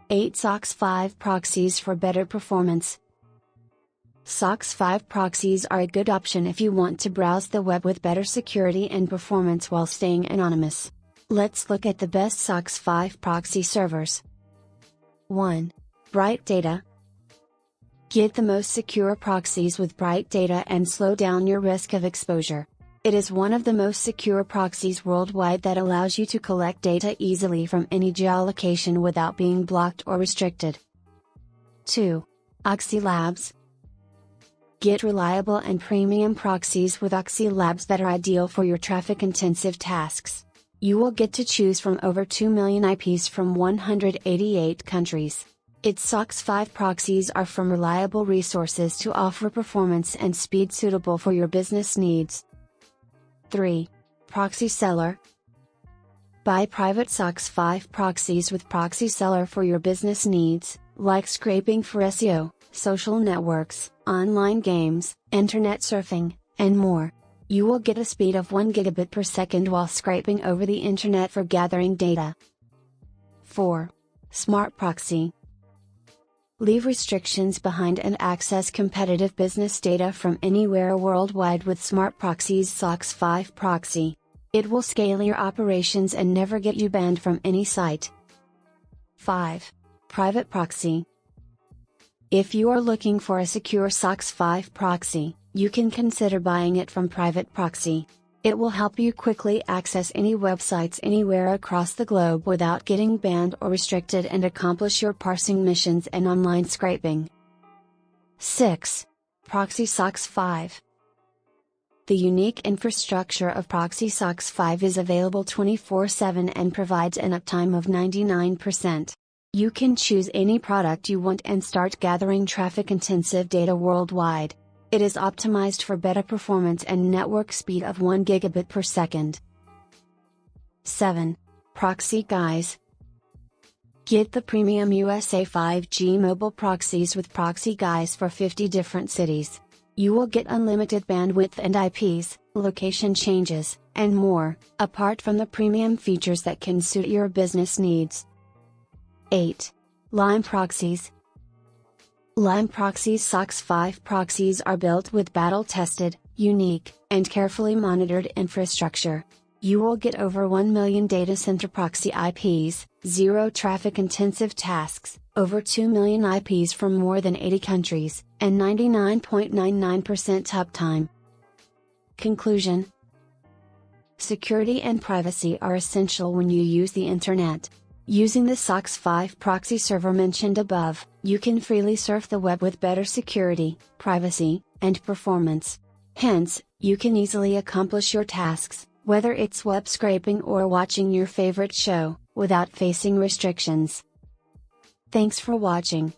8 SOCKS5 Proxies for better performance. SOCKS5 Proxies are a good option if you want to browse the web with better security and performance while staying anonymous. Let's look at the best SOCKS5 proxy servers. 1. Bright Data. Get the most secure proxies with Bright Data and slow down your risk of exposure. It is one of the most secure proxies worldwide that allows you to collect data easily from any geolocation without being blocked or restricted. 2. Oxylabs. Get reliable and premium proxies with Oxylabs that are ideal for your traffic-intensive tasks. You will get to choose from over 2 million IPs from 188 countries. Its SOCKS5 proxies are from reliable resources to offer performance and speed suitable for your business needs. 3. Proxy Seller. Buy private SOCKS5 proxies with Proxy Seller for your business needs, like scraping for SEO, social networks, online games, internet surfing, and more. You will get a speed of 1 gigabit per second while scraping over the internet for gathering data. 4. Smartproxy. Leave restrictions behind and access competitive business data from anywhere worldwide with Smartproxy's SOCKS5 proxy. It will scale your operations and never get you banned from any site. 5. PrivateProxy. If you are looking for a secure SOCKS5 proxy, you can consider buying it from PrivateProxy. It will help you quickly access any websites anywhere across the globe without getting banned or restricted and accomplish your parsing missions and online scraping. 6. Proxy SOCKS5. The unique infrastructure of Proxy SOCKS5 is available 24/7 and provides an uptime of 99%. You can choose any product you want and start gathering traffic-intensive data worldwide. It is optimized for better performance and network speed of 1 gigabit per second. 7. Proxy Guys. Get the premium USA 5G mobile proxies with Proxy Guys for 50 different cities. You will get unlimited bandwidth and IPs, location changes, and more, apart from the premium features that can suit your business needs. 8. Limeproxies. Limeproxies SOCKS5 proxies are built with battle-tested, unique, and carefully monitored infrastructure. You will get over 1 million data center proxy IPs, 0 traffic-intensive tasks, over 2 million IPs from more than 80 countries, and 99.99% uptime. Conclusion. Security and privacy are essential when you use the Internet. Using the SOCKS5 proxy server mentioned above, you can freely surf the web with better security, privacy, and performance. Hence, you can easily accomplish your tasks, whether it's web scraping or watching your favorite show, without facing restrictions. Thanks for watching.